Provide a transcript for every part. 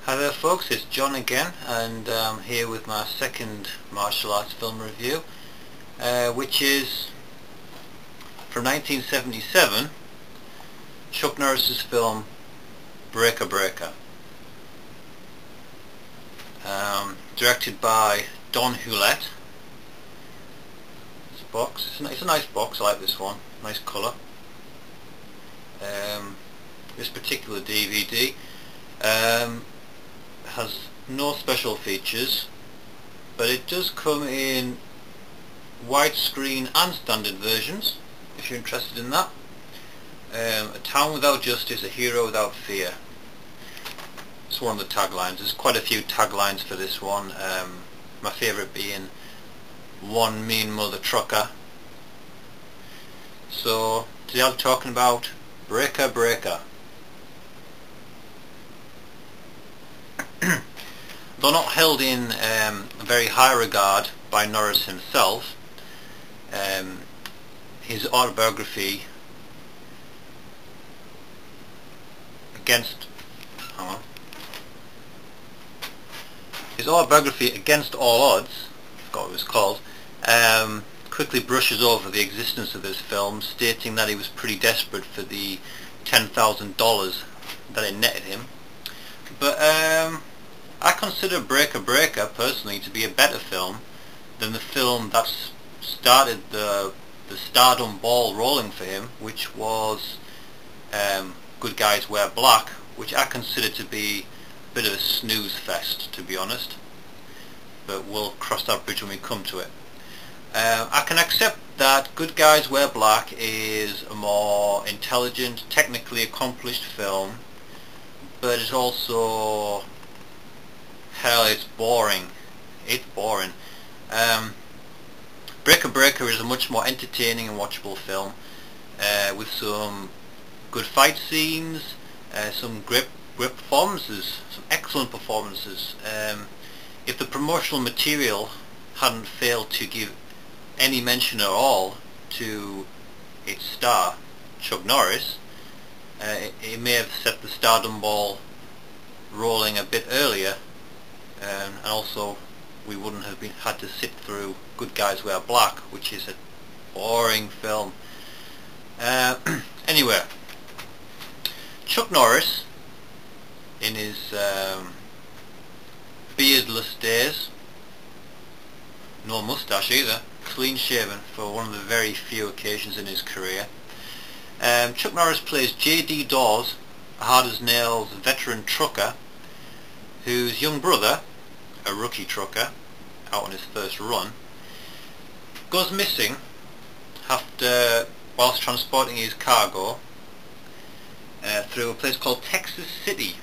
Hi there folks, it's John again, and I'm here with my second martial arts film review, which is from 1977, Chuck Norris's film Breaker Breaker, directed by Don Hewlett. This box, it's a nice box. I like this one, nice colour. This particular DVD has no special features, but it does come in widescreen and standard versions if you're interested in that. A town without justice, a hero without fear. It's one of the taglines. There's quite a few taglines for this one. My favourite being "One mean mother trucker." So today I'm talking about Breaker Breaker. Though not held in very high regard by Norris himself, his autobiography Against All Odds, I forgot what it was called, quickly brushes over the existence of this film, stating that he was pretty desperate for the $10,000 that it netted him. But I consider Breaker Breaker personally to be a better film than the film that started the stardom ball rolling for him, which was Good Guys Wear Black, which I consider to be a bit of a snooze fest, to be honest, but we'll cross that bridge when we come to it. I can accept that Good Guys Wear Black is a more intelligent, technically accomplished film, but it's also, hell, it's boring. It's boring. Breaker Breaker is a much more entertaining and watchable film, with some good fight scenes, some great performances, some excellent performances. If the promotional material hadn't failed to give any mention at all to its star, Chuck Norris, it may have set the stardom ball rolling a bit earlier, and also we wouldn't have had to sit through Good Guys Wear Black, which is a boring film. Anyway, Chuck Norris, in his beardless days, no moustache either, clean shaven for one of the very few occasions in his career, Chuck Norris plays J.D. Dawes, a hard-as-nails veteran trucker whose young brother, a rookie trucker out on his first run, goes missing whilst transporting his cargo through a place called Texas City,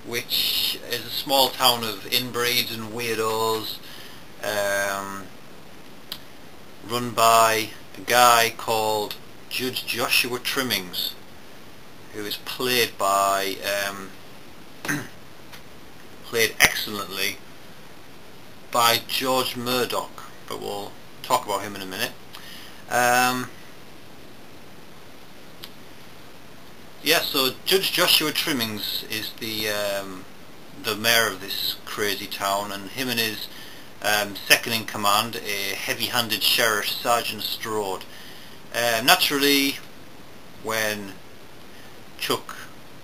which is a small town of inbreeds and weirdos, run by a guy called Judge Joshua Trimmings, who is played excellently by George Murdock, but we'll talk about him in a minute. Yeah, so Judge Joshua Trimmings is the mayor of this crazy town, and him and his second in command, a heavy-handed sheriff, Sergeant Strode. Naturally, when Chuck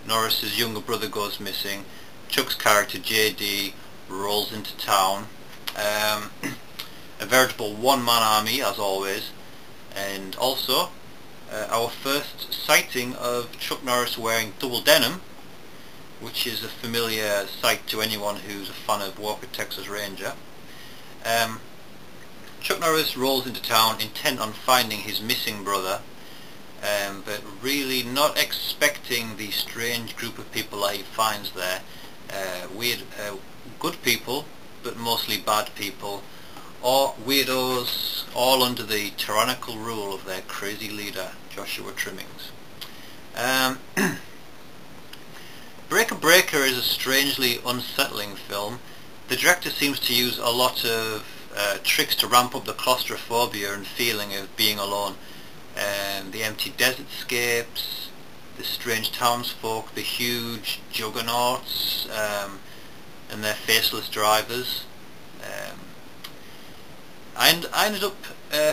Norris's younger brother goes missing, Chuck's character JD rolls into town, a veritable one-man army as always, and also our first sighting of Chuck Norris wearing double denim, which is a familiar sight to anyone who's a fan of Walker Texas Ranger. Chuck Norris rolls into town intent on finding his missing brother, but really not expecting the strange group of people that he finds there. Weird, good people, but mostly bad people, or weirdos, all under the tyrannical rule of their crazy leader, Joshua Trimmings. Breaker Breaker is a strangely unsettling film. The director seems to use a lot of tricks to ramp up the claustrophobia and feeling of being alone. The empty desertscapes, the strange townsfolk, the huge juggernauts, and their faceless drivers. Um, I ended up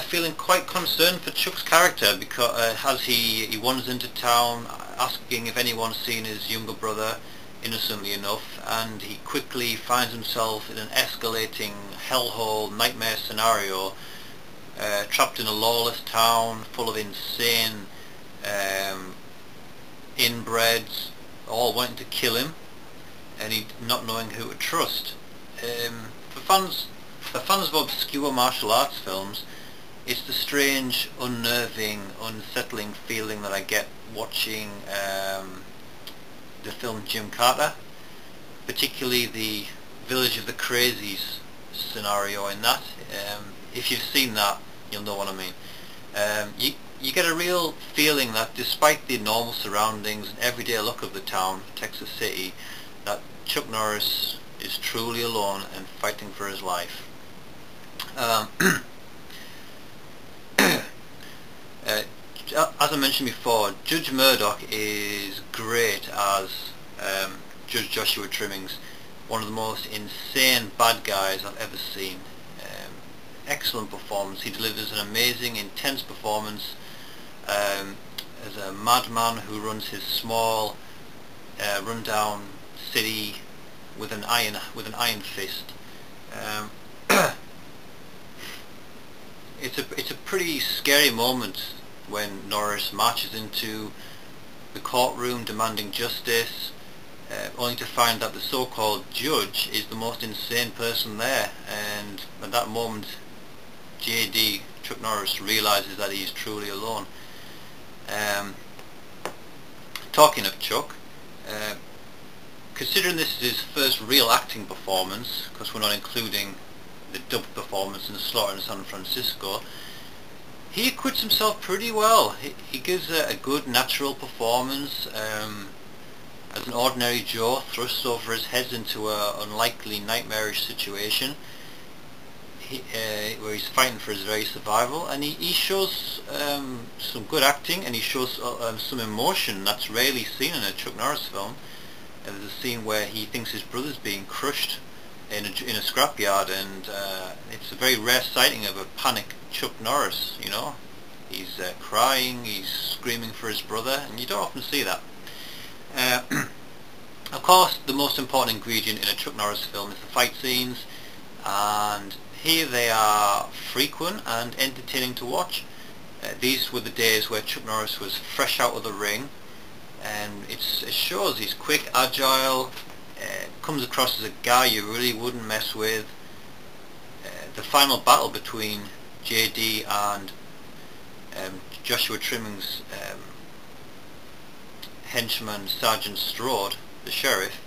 feeling quite concerned for Chuck's character because as he wanders into town asking if anyone's seen his younger brother, innocently enough, and he quickly finds himself in an escalating hellhole nightmare scenario, trapped in a lawless town full of insane inbreds, all wanting to kill him, and he not knowing who to trust. For fans of obscure martial arts films, it's the strange, unnerving, unsettling feeling that I get watching the film Jim Carter, particularly the Village of the Crazies scenario in that. If you've seen that, you'll know what I mean. You get a real feeling that despite the normal surroundings and everyday look of the town, Texas City, that Chuck Norris is truly alone and fighting for his life. As I mentioned before, Judge Murdock is great as Judge Joshua Trimmings, one of the most insane bad guys I've ever seen. Excellent performance. He delivers an amazing, intense performance as a madman who runs his small, rundown city with an iron fist. It's a pretty scary moment when Norris marches into the courtroom demanding justice, only to find that the so-called judge is the most insane person there, and at that moment JD, Chuck Norris, realises that he is truly alone. Talking of Chuck, considering this is his first real acting performance, because we're not including the dub performance in Slaughter in San Francisco, he acquits himself pretty well. He gives a good natural performance as an ordinary Joe thrusts over his head into an unlikely nightmarish situation where he's fighting for his very survival, and he shows some good acting, and he shows some emotion that's rarely seen in a Chuck Norris film. There's a scene where he thinks his brother's being crushed in a scrapyard, and it's a very rare sighting of a panic Chuck Norris. You know, he's crying, he's screaming for his brother, and you don't often see that. Of course, the most important ingredient in a Chuck Norris film is the fight scenes, and here they are frequent and entertaining to watch. These were the days where Chuck Norris was fresh out of the ring, and it shows he's quick, agile, comes across as a guy you really wouldn't mess with. The final battle between JD and Joshua Trimmings' henchman Sergeant Strode, the sheriff,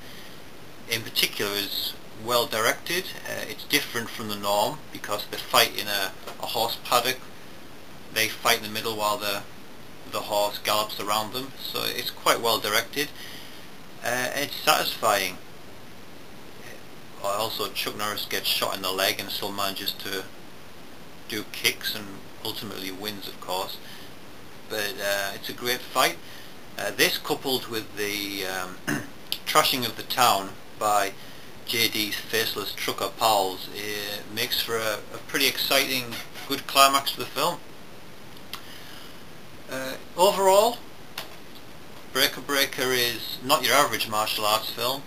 in particular, is well directed. It's different from the norm because they fight in a horse paddock. They fight in the middle while the horse gallops around them, so it's quite well directed. It's satisfying. Also, Chuck Norris gets shot in the leg and still manages to do kicks and ultimately wins, of course. But it's a great fight. This, coupled with the trashing of the town by JD's faceless trucker pals, makes for a pretty exciting, good climax to the film. Overall, Breaker Breaker is not your average martial arts film,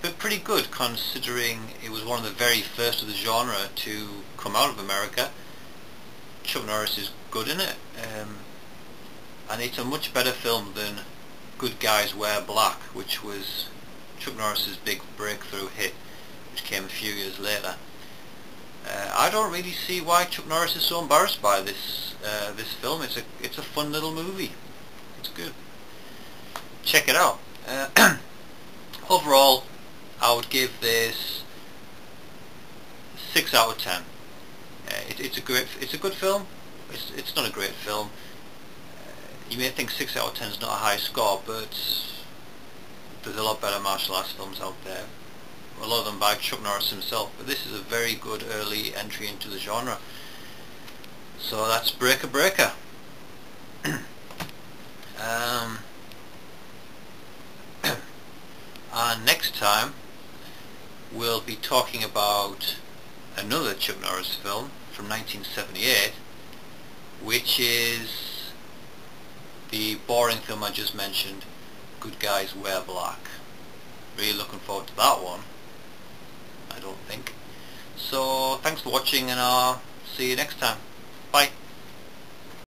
but pretty good considering it was one of the very first of the genre to come out of America. Chuck Norris is good in it, and it's a much better film than Good Guys Wear Black, which was Chuck Norris's big breakthrough hit, which came a few years later. I don't really see why Chuck Norris is so embarrassed by this film. It's a fun little movie. It's good. Check it out. Overall, I would give this 6 out of 10. It's a good film. It's not a great film. You may think 6 out of 10 is not a high score, but there's a lot better martial arts films out there. A lot of them by Chuck Norris himself, but this is a very good early entry into the genre. So that's Breaker Breaker. and next time we'll be talking about another Chuck Norris film from 1978, which is the boring film I just mentioned, Good Guys Wear Black. Really looking forward to that one, I don't think. So thanks for watching, and I'll see you next time. Bye.